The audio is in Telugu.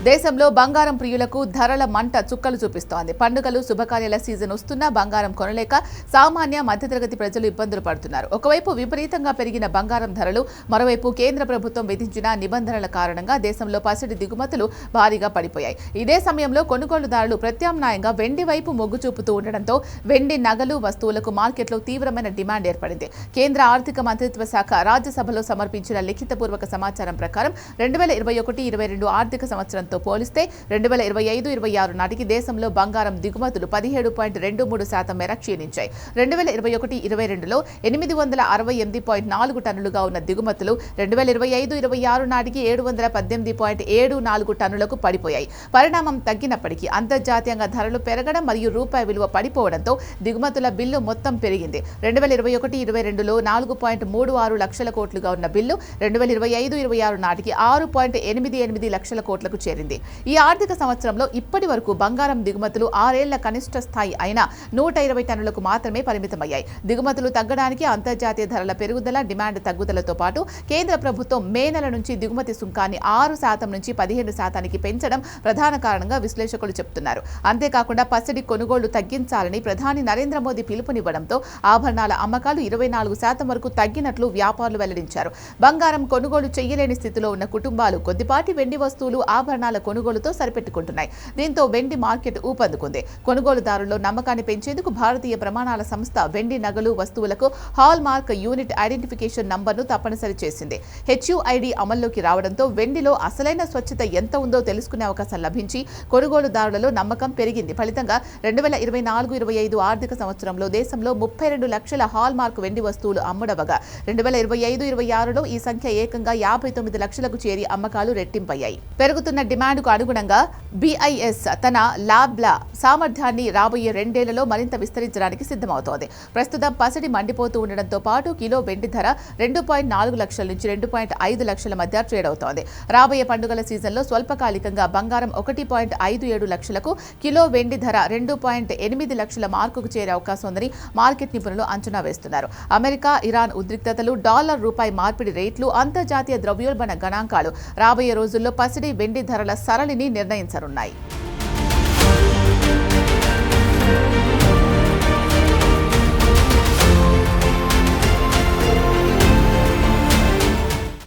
దేశంలో బంగారం ప్రియులకు ధరల మంట చుక్కలు చూపిస్తోంది. పండుగలు, శుభకార్యాల సీజన్ వస్తున్నా బంగారం కొనలేక సామాన్య మధ్యతరగతి ప్రజలు ఇబ్బందులు పడుతున్నారు. ఒకవైపు విపరీతంగా పెరిగిన బంగారం ధరలు, మరోవైపు కేంద్ర ప్రభుత్వం విధించిన నిబంధనల కారణంగా దేశంలో పసిడి దిగుమతులు భారీగా పడిపోయాయి. ఇదే సమయంలో కొనుగోలుదారులు ప్రత్యామ్నాయంగా వెండి వైపు మొగ్గు చూపుతూ ఉండడంతో వెండి నగలు, వస్తువులకు మార్కెట్లో తీవ్రమైన డిమాండ్ ఏర్పడింది. కేంద్ర ఆర్థిక మంత్రిత్వ శాఖ రాజ్యసభలో సమర్పించిన లిఖితపూర్వక సమాచారం ప్రకారం 2021-22 ఆర్థిక సంవత్సరంతో పోలిస్తే 2025-26 నాటికి దేశంలో బంగారం దిగుమతులు 17.23% మేర క్షీణించాయి. 2021-22లో 868.4 టన్నులుగా ఉన్న దిగుమతులు 2025-26 నాటికి 718.74 టన్నులకు పడిపోయాయి. పరిణామం తగ్గినప్పటికీ అంతర్జాతీయంగా ధరలు పెరగడం మరియు రూపాయి విలువ పడిపోవడంతో దిగుమతుల బిల్లు మొత్తం పెరిగింది. 2021-22లో 4.36 లక్షల కోట్లుగా ఉన్న బిల్లు 2025-26 నాటికి 6.88 లక్షల కోట్లకు చేరింది. ఈ ఆర్థిక సంవత్సరంలో ఇప్పటి వరకు బంగారం దిగుమతులు 6 ఏళ్ల కనిష్ట స్థాయి అయిన 120 టన్నులకు మాత్రమే పరిమితమయ్యాయి. దిగుమతులు తగ్గడానికి అంతర్జాతీయ ధరల పెరుగుదల, డిమాండ్ తగ్గుదలతో పాటు కేంద్ర ప్రభుత్వం మే నెల నుంచి దిగుమతి సుంకాన్ని 6% నుంచి 15% పెంచడం ప్రధాన కారణంగా విశ్లేషకులు చెబుతున్నారు. అంతేకాకుండా పసిడి కొనుగోళ్లు తగ్గించాలని ప్రధాని నరేంద్ర మోదీ పిలుపునివ్వడంతో ఆభరణాల అమ్మకాలు 24% వరకు తగ్గినట్లు వ్యాపారులు వెల్లడించారు. బంగారం కొనుగోలు చేయలేని స్థితిలో ఉన్న కుటుంబాలు కొద్దిపాటి వెండి వస్తువులు, ఆభరణాల కొనుగోలుతో సరిపెట్టుకుంటున్నాయి. దీంతో వెండి మార్కెట్ ఊపందుకుంది. కొనుగోలుదారుల్లో నమ్మకాన్ని పెంచేందుకు భారతీయ ప్రమాణాల సంస్థ వెండి నగలు, వస్తువులకు హాల్ మార్క్ యూనిట్ ఐడెంటిఫికేషన్ నంబర్ను తప్పనిసరి చేసింది. HUID అమల్లోకి రావడంతో వెండిలో అసలైన స్వచ్ఛత ఎంత ఉందో తెలుసుకునే అవకాశం లభించి కొనుగోలుదారులలో నమ్మకం పెరిగింది. ఫలితంగా 2024-25 ఆర్థిక సంవత్సరంలో దేశంలో 32 లక్షల హాల్ మార్క్ వెండి వస్తువులు అమ్ముడవగా 2025-26లో ఈ సంఖ్య ఏకంగా 59 లక్షలకు చేరి అమ్మకాలు రెట్టింపయ్యాయి. పెరుగుతున్న డిమాండ్కు అనుగుణంగా BIS తన ల్యాబ్ల సామర్థ్యాన్ని రాబోయే 2 ఏళ్లలో మరింత విస్తరించడానికి సిద్ధమవుతోంది. ప్రస్తుతం పసిడి మండిపోతూ ఉండడంతో పాటు కిలో వెండి ధర 2.4 లక్షల నుంచి 2.5 లక్షల మధ్య ట్రేడ్ అవుతోంది. రాబోయే పండుగల సీజన్లో స్వల్పకాలికంగా బంగారం 1.57 లక్షలకు, కిలో వెండి ధర 2.8 లక్షల మార్కుకు చేరే అవకాశం ఉందని మార్కెట్ నిపుణులు అంచనా వేస్తున్నారు. అమెరికా, ఇరాన్ ఉద్రిక్తతలు, డాలర్ రూపాయి మార్పిడి రేట్లు, అంతర్జాతీయ ద్రవ్యోల్బణ గణాంకాలు రాబోయే రోజుల్లో పసిడి, వెండి ధరల సరళిని నిర్ణయించనున్నాయి.